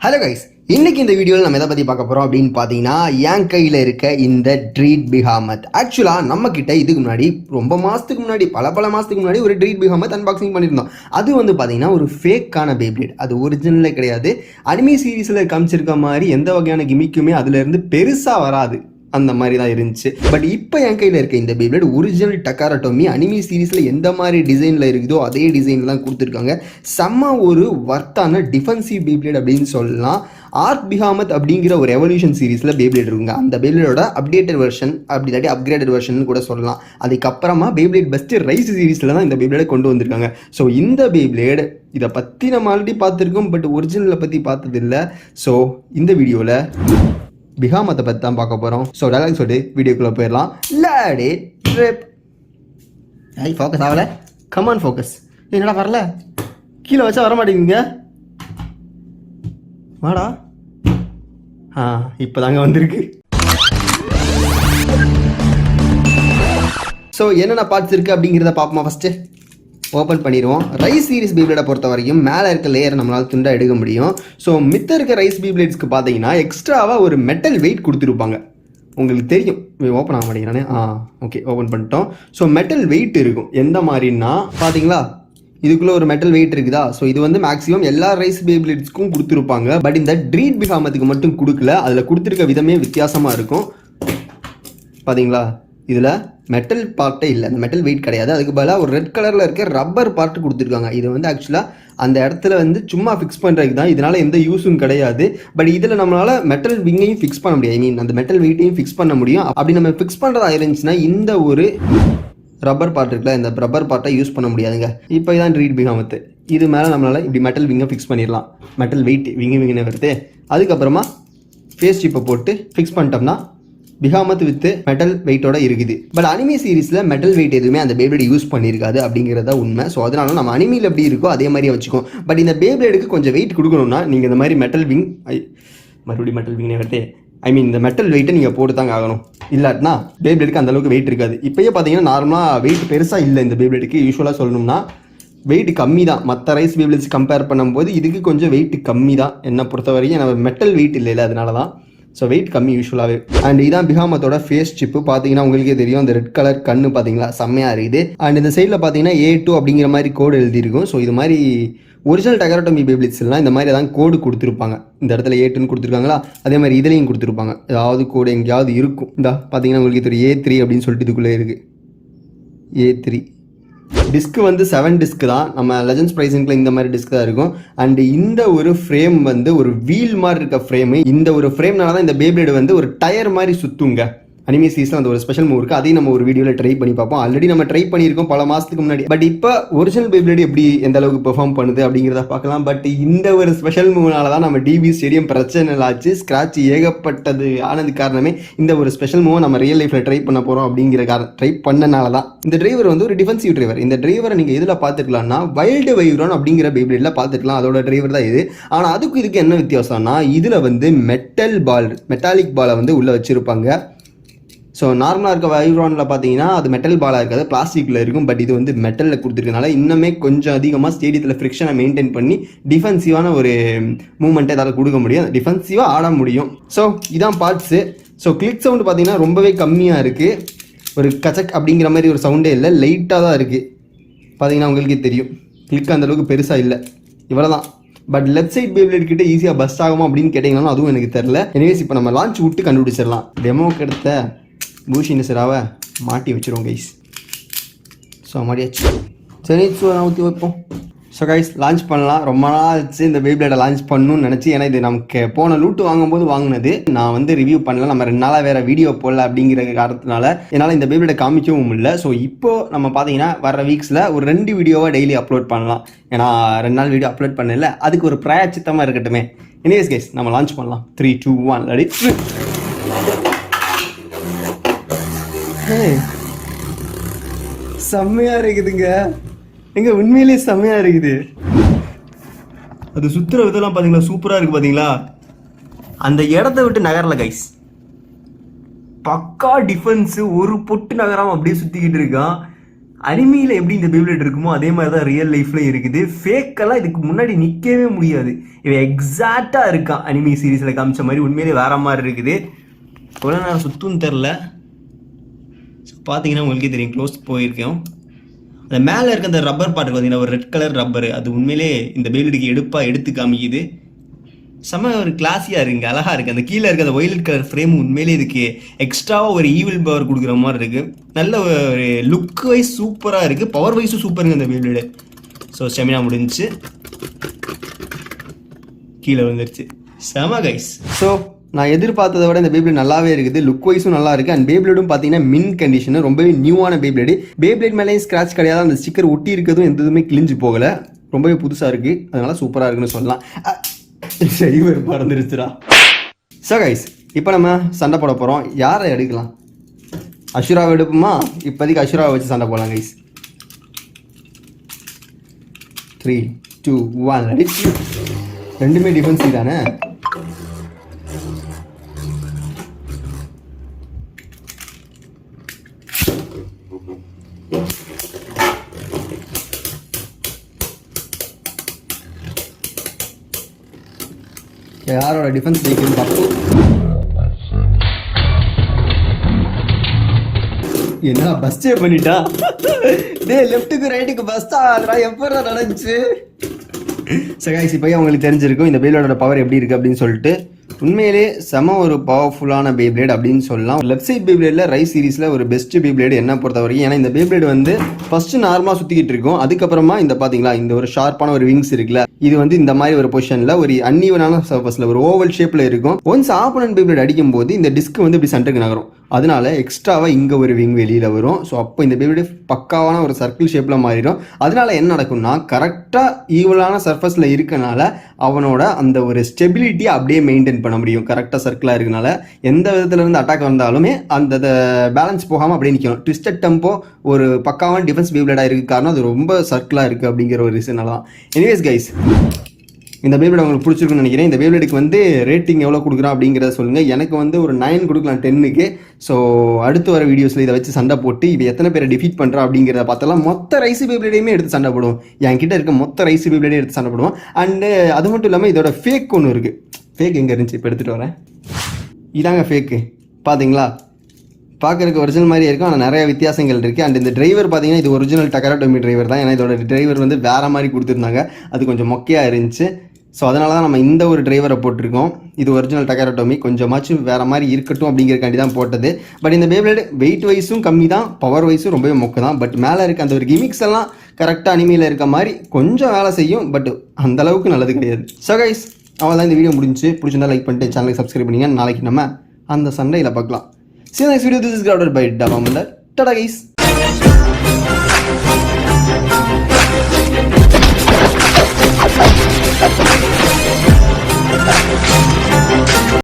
Hello guys, இன்னைக்கு இந்த வீடியோவில் நம்ம எதை பற்றி பார்க்க போகிறோம் அப்படின்னு பார்த்தீங்கன்னா, என் கையில் இருக்க இந்த ட்ரீட் பிஹாமத். ஆக்சுவலாக நம்ம கிட்ட இதுக்கு முன்னாடி ரொம்ப மாதத்துக்கு முன்னாடி பல மாதத்துக்கு முன்னாடி ஒரு ட்ரீட் பிஹாமத் அன்பாக்சிங் பண்ணியிருந்தோம். அது வந்து பார்த்தீங்கன்னா ஒரு ஃபேக்கான பேப்ளேட். அது ஒரிஜினலே கிடையாது. அனிமி சீரீஸில் காமிச்சிருக்க மாதிரி எந்த வகையான கிமிக்குமே அதுலேருந்து பெருசாக வராது, அந்த மாதிரி தான் இருந்துச்சு. பட் இப்போ என் கையில் இருக்க இந்த பேப்ளேட் ஒரிஜினல் டக்காரா டோமி அனிமி சீரீஸில் எந்த மாதிரி டிசைனில் இருக்குதோ அதே டிசைனில் தான் கொடுத்துருக்காங்க. செம்ம ஒரு வர்த்தான டிஃபென்சிவ் பேப்ளேட் அப்படின்னு சொல்லலாம். ஆர்க் பிஹாமத் அப்படிங்கிற ஒரு எவல்யூஷன் சீரீஸில் பேப்ளேட் இருக்குங்க. அந்த பேப்ளேடோட அப்டேட்டட் வெர்ஷன், அப்படி இல்லாட்டி அப்கிரேடட் வெர்ஷன் கூட சொல்லலாம். அதுக்கப்புறமா பேப்ளேட் பெஸ்ட் ரைஸ் சீரீஸில் தான் இந்த பேப்ளேடை கொண்டு வந்திருக்காங்க. ஸோ இந்த பேப்ளேட் இதை பற்றி நம்ம ஆல்ரெடி பார்த்துருக்கோம், பட் ஒரிஜினலை பற்றி பார்த்ததில்லை. ஸோ இந்த வீடியோவில் பிஹாமத்தை பற்றி தான் பார்க்க போகிறோம். ஸோ டயலாக் சொல்லிட்டு வீடியோக்குள்ளே போயிடலாம். Lady trip. ஐ ஃபோக்கஸ் ஆகலை. Come on focus. என்னடா வரல, கீழே வச்சா வர மாட்டேங்குங்க. வாடா. இப்போ தாங்க வந்திருக்கு. ஸோ என்னென்ன பார்ட்ஸ் இருக்குது அப்படிங்கிறத பார்ப்போமா. ஃபஸ்ட்டு ஓப்பன் பண்ணிடுவோம். ரைஸ் சீரிஸ் பீப்ளேடை பொறுத்த வரைக்கும் மேலே இருக்க லேயரை நம்மளால் துண்டாக எடுக்க முடியும். ஸோ மித்த இருக்க ரைஸ் பீப்ளேட்ஸ்க்கு பார்த்தீங்கன்னா எக்ஸ்ட்ராவாக ஒரு மெட்டல் வெயிட் கொடுத்துருப்பாங்க. உங்களுக்கு தெரியும், ஓப்பன் ஆக மாட்டேங்கிறானே. ஓகே, ஓப்பன் பண்ணிட்டோம். ஸோ மெட்டல் வெயிட் இருக்கும். எந்த மாதிரின்னா பார்த்தீங்களா, இதுக்குள்ளே ஒரு மெட்டல் வெயிட் இருக்குதா. ஸோ இது வந்து மேக்ஸிமம் எல்லா ரைஸ் பீப்ளேட்ஸ்க்கும் கொடுத்துருப்பாங்க. பட் இந்த ட்ரீட் பிஹாமத்துக்கு மட்டும் கொடுக்கல. அதில் கொடுத்துருக்க விதமே வித்தியாசமாக இருக்கும். பார்த்தீங்களா, இதில் மெட்டல் பார்ட்டே இல்லை, அந்த மெட்டல் வெயிட் கிடையாது. அதுக்கு பதிலாக ஒரு ரெட் கலரில் இருக்க ரப்பர் பார்ட்டு கொடுத்துருக்காங்க. இது வந்து ஆக்சுவலாக அந்த இடத்துல வந்து சும்மா ஃபிக்ஸ் பண்ணுறதுக்கு தான். இதனால் எந்த யூஸும் கிடையாது. பட் இதில் நம்மளால் மெட்டல் விங்கையும் ஃபிக்ஸ் பண்ண முடியாது. ஐ மீன் அந்த மெட்டல் வெயிட்டையும் ஃபிக்ஸ் பண்ண முடியும். அப்படி நம்ம ஃபிக்ஸ் பண்ணுறதா இருந்துச்சுன்னா இந்த ஒரு ரப்பர் பார்ட் இருக்குல்ல, இந்த ரப்பர் பார்ட்டை யூஸ் பண்ண முடியாதுங்க. இப்போ இதான் ட்ரீட் பிஹாமத்து. இது மேலே நம்மளால் இப்படி மெட்டல் விங்கை ஃபிக்ஸ் பண்ணிடலாம். மெட்டல் வெயிட் விங்குன்னு வருது. அதுக்கப்புறமா ஃபேஸ் சிப்பை போட்டு ஃபிக்ஸ் பண்ணிட்டோம்னா பிஹாமத் வித் மெட்டல் வெயிட்டோட இருக்குது. பட் அனிமி சீரீஸில் மெட்டல் வெயிட் எதுவுமே அந்த பேப்ளேட் யூஸ் பண்ணியிருக்காது அப்படிங்கிறத உண்மை. ஸோ அதனால நம்ம அனிமியில் எப்படி இருக்கோ அதே மாதிரியே வச்சுக்கோம். பட் இந்த பேப்ளேடுக்கு கொஞ்சம் வெயிட் கொடுக்கணும்னா நீங்கள் இந்த மாதிரி மெட்டல் விங், மறுபடியும் மெட்டல் விங்னே வருது, ஐ மீன் இந்த மெட்டல் வெயிட்டை நீங்கள் போட்டு தாங்க ஆகணும். இல்லாட்டினா பேப்ளேடுக்கு அந்தளவுக்கு வெயிட் இருக்காது. இப்போயே பார்த்தீங்கன்னா நார்மலாக வெயிட் பெருசாக இல்லை இந்த பேப்ளேடுக்கு. யூஸ்வலாக சொல்லணும்னா வெயிட் கம்மி தான். மற்ற ரைஸ் பேப்ளேட்ஸ் கம்பேர் பண்ணும்போது இதுக்கு கொஞ்சம் வெயிட் கம்மி தான் என்னை பொறுத்த வரைக்கும். நம்ம மெட்டல் வெயிட் இல்லை, அதனால தான். ஸோ வெயிட் கம்மி யூஸ்வலாகவே. அண்ட் இதான் பிஹாமத்தோட ஃபேஸ் சிப்பு. பார்த்தீங்கன்னா உங்களுக்கே தெரியும், அந்த ரெட் கலர் கண்ணு பார்த்தீங்களா செம்மையாக இருக்குது. அண்ட் இந்த சைடில் பார்த்தீங்கன்னா A2 அப்படிங்கிற மாதிரி கோடு எழுதியிருக்கும். ஸோ இது மாதிரி ஒரிஜினல் டக்காரா டோமி பேப்ளேட்ஸ்லாம் இந்த மாதிரி தான் கோடு கொடுத்துருப்பாங்க. இந்த இடத்துல A2ன்னு கொடுத்துருக்காங்களா, அதே மாதிரி இதுலேயும் கொடுத்துருப்பாங்க. ஏதாவது கோடு எங்கேயாவது இருக்கும். இந்த பார்த்தீங்கன்னா உங்களுக்கு இது ஒரு A3 அப்படின்னு சொல்லிட்டு இதுக்குள்ளே இருக்குது. A3 டிஸ்க்கு வந்து 7 டிஸ்க் தான். நம்ம லெஜண்ட்ஸ் ப்ரைஸிங்கில் இந்த மாதிரி டிஸ்க் தான் இருக்கும். அண்ட் இந்த ஒரு ஃப்ரேம் வந்து ஒரு வீல் மாதிரி இருக்க ஃப்ரேமு. இந்த ஒரு ஃப்ரேம்னால தான் இந்த பேப்ளேடு வந்து ஒரு டயர் மாதிரி சுற்றுங்க. அனிமி சீரிஸில் அந்த ஒரு ஸ்பெஷல் மூவ் இருக்குது. அதையும் நம்ம ஒரு வீடியோவில் ட்ரை பண்ணி பார்ப்போம். ஆல்ரெடி நம்ம ட்ரை பண்ணியிருக்கோம் பல மாதத்துக்கு முன்னாடி. பட் இப்போ ஒரிஜினல் பேப்ளேடு எப்படி எந்த அளவுக்கு பெர்ஃபார்ம் பண்ணுது அப்படிங்கிறத பார்க்கலாம். பட் இந்த ஒரு ஸ்பெஷல் மூவ்னால தான் நம்ம டிபி ஸ்டேடியம் பிரச்சனை ஆச்சு, ஸ்க்ராட்ச் ஏகப்பட்டது ஆனது காரணமே இந்த ஒரு ஸ்பெஷல் மூவை நம்ம ரியல் லைஃப்பில் ட்ரை பண்ண போகிறோம் அப்படிங்கிற ட்ரை பண்ணனால தான். இந்த டிரைவர் வந்து ஒரு டிஃபென்சிவ் டிரைவர். இந்த டிரைவரை நீங்கள் இதில் பார்த்துக்கலாம்னா வைல்டு வைவ்ரான் அப்படிங்கிற பேப்ளேடில் பார்த்துக்கலாம். அதோட டிரைவர் தான் இது. ஆனால் அதுக்கு இதுக்கு என்ன வித்தியாசம்னா இதில் வந்து மெட்டாலிக் பாலை வந்து உள்ளே வச்சுருப்பாங்க. ஸோ நார்மலாக இருக்க வைவ்ரானில் பார்த்தீங்கன்னா அது மெட்டல் பாலாக இருக்காது, பிளாஸ்டிக்கில் இருக்கும். பட் இது வந்து மெட்டலில் கொடுத்துருக்கனால இன்னுமே கொஞ்சம் அதிகமாக ஸ்டேடியத்தில் ஃப்ரிக்ஷனை மெயின்டைன் பண்ணி டிஃபென்சிவான ஒரு மூவ்மெண்ட்டை இதால் கொடுக்க முடியும், டிஃபென்சிவாக ஆட முடியும். ஸோ இதான் பார்ட்ஸு. ஸோ கிளிக் சவுண்டு பார்த்தீங்கன்னா ரொம்பவே கம்மியாக இருக்குது. ஒரு கச்சக் அப்படிங்கிற மாதிரி ஒரு சவுண்டே இல்லை, லைட்டாக தான் இருக்குது. பார்த்தீங்கன்னா உங்களுக்கே தெரியும், கிளிக் அந்தளவுக்கு பெருசாக இல்லை, இவ்வளோ தான். பட் லெஃப்ட் சைட் பேப்ளேட் கிட்ட ஈஸியாக பஸ்ட் ஆகுமா அப்படின்னு கேட்டிங்கனாலும் அதுவும் எனக்கு தெரில. எனிவேஸ் இப்போ நம்ம லான்ச் விட்டு கண்டுபிடிச்சிடலாம். டெமோக்கு எடுத்த பூஷின்னு சிராவை மாட்டி வச்சுருவோம் கைஸ். ஸோ மாட்டியாச்சு. சரி, ஸோ நான் ஊற்றி வைப்போம். ஸோ கைஸ் லான்ச் பண்ணலாம். ரொம்ப நாள் ஆச்சு இந்த பேப்ளேடை லான்ச் பண்ணணும்னு நினச்சி. ஏன்னா இது நமக்கு போன லூட்டு வாங்கும்போது வாங்கினது. நான் வந்து ரிவ்யூ பண்ணல, நம்ம 2 நாளாக வேறு வீடியோ போடல அப்படிங்கிற காரணத்தினால என்னால் இந்த பேப்ளேடை காமிக்கவும் இல்லை. ஸோ இப்போது நம்ம பார்த்தீங்கன்னா வர வீக்ஸில் ஒரு 2 வீடியோவாக டெய்லி அப்லோட் பண்ணலாம். ஏன்னா 2 நாள் வீடியோ அப்லோட் பண்ணல, அதுக்கு ஒரு பிராயச்சித்தமாக இருக்கட்டுமே. எனிவேஸ் கைஸ் நம்ம லான்ச் பண்ணலாம். 3, 2, 1 ரெடி. செம்மையா இருக்குதுங்க. எங்க உண்மையிலேயே செம்மையா இருக்குது. அது சுத்துற விதெல்லாம் பாத்தீங்களா, சூப்பரா இருக்கு. பாத்தீங்களா அந்த இடத்த விட்டு நகரல கைஸ். பக்கா டிஃபென்ஸ், ஒரு பொட்டு நகராம அப்படியே சுத்திக்கிட்டு இருக்கான். அனிமியில் எப்படி இந்த பேப்ளேட் இருக்குமோ அதே மாதிரி தான் ரியல் லைஃப்பில் இருக்குது. ஃபேக்கெல்லாம் இதுக்கு முன்னாடி நிற்கவே முடியாது. இவன் எக்ஸாக்டாக இருக்கான் அனிமி சீரீஸில் காமிச்ச மாதிரி. உண்மையிலே வேற மாதிரி இருக்குது. எவ்வளோ நேரம் சுற்றுன்னு தெரில. பார்த்தீங்கன்னா உங்களுக்கே தெரியும், க்ளோஸ் போயிருக்கோம். அந்த மேலே இருக்க அந்த ரப்பர் பாட்டு பார்த்தீங்கன்னா ஒரு ரெட் கலர் ரப்பர், அது உண்மையிலே இந்த பேப்ளேடுக்கு எடுத்து காமிக்குது. செம்ம ஒரு கிளாஸியாக இருக்குங்க, அழகாக இருக்குது. அந்த கீழே இருக்க அந்த ஒயிலட் கலர் ஃப்ரேம் உண்மையிலே இதுக்கு எக்ஸ்ட்ராவாக ஒரு ஈவில் பவர் கொடுக்குற மாதிரி இருக்குது. நல்ல ஒரு லுக் வைஸ் சூப்பராக இருக்குது, பவர் வைஸும் சூப்பருங்க இந்த பேப்ளேடு. ஸோ ஸ்டெமினா முடிஞ்சிச்சு, கீழே விழுந்துருச்சு. செம கைஸ். ஸோ நான் எதிர்பார்த்ததை விட இந்த பேப்ளேட் நல்லாவே இருக்குது, லுக் வைஸும் நல்லா இருக்குது. அண்ட் பேப்ளேடும் பார்த்தீங்கன்னா மின் கண்டிஷனு, ரொம்பவே நியூவான பேப்ளேடு. பேப்ளேட் மேலேயும் ஸ்க்ராட்ச் கிடையாது, அந்த ஸ்டிக்கர் ஒட்டி இருக்கிறதும் எந்த இதுவுமே கிழிஞ்சு போகலை, ரொம்பவே புதுசாக இருக்குது. அதனால சூப்பராக இருக்குன்னு சொல்லலாம். டிரைவர் பறந்துருச்சுடா. ஸோ கைஸ், இப்போ நம்ம சண்டை போட போகிறோம். யாரை எடுக்கலாம்? அஷுராவை எடுப்போமா? இப்போதைக்கு அஷுராவை வச்சு சண்டை போடலாம் கைஸ். 3, 2, 1 ரெண்டுமே டிஃபென்ஸ் தானே. யாரோட டிஃபென்ஸ் ஜெயிக்குன்னு பார்ப்போம். என்ன பஸ்டே பண்ணிட்டா? டே லெஃப்ட்டுக்கு ரைட்டுக்கு பஸ்டா அதெல்லாம் எப்போ நடந்துச்சு? சகாய்ஸ், இப்போ அவங்களுக்கு தெரிஞ்சிருக்கும் இந்த பேப்ளேடோட பவர் எப்படி இருக்குது அப்படின்னு சொல்லிட்டு. உண்மையிலே செம ஒரு பவர்ஃபுல்லான பேப்ளேட் அப்படின்னு சொல்லலாம். லெஃப்ட் சைட் பேப்ளேடில் ரைஸ் சீரிஸில் ஒரு பெஸ்ட் பேப்ளேட் என்ன பொறுத்த வரைக்கும். ஏன்னா இந்த பேப்ளேட் வந்து ஃபஸ்ட்டு நார்மலாக சுற்றிக்கிட்டு இருக்கும், அதுக்கப்புறமா இந்த பார்த்தீங்களா இந்த ஒரு ஷார்ப்பான ஒரு விங்ஸ் இருக்குல்ல, இது வந்து இந்த மாதிரி ஒரு பொசிஷனில் ஒரு அன்ஈவனான சர்ஃபஸில் ஒரு ஓவல் ஷேப்பில் இருக்கும். ஒன்ஸ் ஆப்போனன்ட் பேப்ளேட் அடிக்கும் போது இந்த டிஸ்க் வந்து இப்படி சென்டருக்கு நகரும், அதனால எக்ஸ்ட்ராவாக இங்கே ஒரு விங் வெளியில் வரும். ஸோ அப்போ இந்த பேப்ளேட் பக்காவான ஒரு சர்க்கிள் ஷேப்பில் மாறிடும். அதனால என்ன நடக்கும்னா, கரெக்டாக ஈவலான சர்ஃபஸில் இருக்கனால அவனோட அந்த ஒரு ஸ்டெபிலிட்டியை அப்படியே மெயின்டைன் பண்ண முடியும். கரெக்டாக சர்க்கிளாக இருக்கனால எந்த விதத்துல இருந்து அட்டாக் வந்தாலுமே அந்த பேலன்ஸ் போகாமல் அப்படியே நிற்கணும். ட்விஸ்டட் டெம்போ ஒரு பக்காவான டிஃபென்ஸ் பேப்ளேடாக இருக்குது, காரணம் அது ரொம்ப சர்க்கிளாக இருக்குது அப்படிங்கிற ஒரு ரீசனால தான். எனிவேஸ் கைஸ், இந்த பேப்ளேட் உங்களுக்கு பிடிச்சிருக்குன்னு நினைக்கிறேன். இந்த பேப்ளேடுக்கு வந்து ரேட்டிங் எவ்வளோ கொடுக்குறோம் அப்படிங்கிறத சொல்லுங்கள். எனக்கு வந்து ஒரு 9 கொடுக்கலாம் 10க்கு. ஸோ அடுத்து வர வீடியோஸில் இதை வச்சு சண்டை போட்டு இப்போ எத்தனை பேரை டிஃபீட் பண்ணுறோம் அப்படிங்கிறத பார்த்தலாம். மொத்த ரைஸ் பேப்ளேடையுமே எடுத்து சண்டை போடுவோம். என்கிட்ட இருக்க மொத்த ரைஸ் பேப்ளேடையும் எடுத்து சண்டை போடுவோம். அண்டு அது மட்டும் இல்லாமல் இதோட ஃபேக் ஒன்று இருக்குது. ஃபேக் எங்கே இருந்துச்சு? இப்போ எடுத்துகிட்டு வரேன். இதாங்க ஃபேக்கு, பார்த்தீங்களா? பார்க்குறதுக்கு ஒரிஜினல் மாதிரி இருக்கும், ஆனால் நிறைய வித்தியாசங்கள் இருக்குது. அண்ட் இந்த டிரைவர் பார்த்தீங்கன்னா இது ஒரிஜினல் டக்கராட்டோமி டிரைவர் தான். ஏன்னா இதோட டிரைவர் வந்து வேறு மாதிரி கொடுத்துருந்தாங்க, அது கொஞ்சம் மொக்கையாக இருந்துச்சு. ஸோ அதனால தான் நம்ம இந்த ஒரு டிரைவரை போட்டிருக்கோம். இது ஒரிஜினல் டக்கராட்டோமி, கொஞ்சமாச்சும் வேறு மாதிரி இருக்கட்டும் அப்படிங்கிறக்காண்டி தான் போட்டது. பட் இந்த பேப்ளேட் வெயிட் வைஸும் கம்மி தான், பவர் வைஸும் ரொம்பவே மொக்க தான். பட் மேலே இருக்க அந்த ஒரு கிமிக்ஸ் எல்லாம் கரெக்டாக அனிமையில் இருக்க மாதிரி கொஞ்சம் வேலை செய்யும், பட் அந்தளவுக்கு நல்லது கிடையாது. ஸோ கைஸ், அவ்வளோதான் இந்த வீடியோ முடிஞ்சு. பிடிச்சிருந்தா லைக் பண்ணிட்டு சேனலுக்கு சப்ஸ்கிரைப் பண்ணிங்க. நாளைக்கு நம்ம அந்த சண்டையில் பார்க்கலாம். See you next video. This is Crowded by Dava Mandar. Tada guys.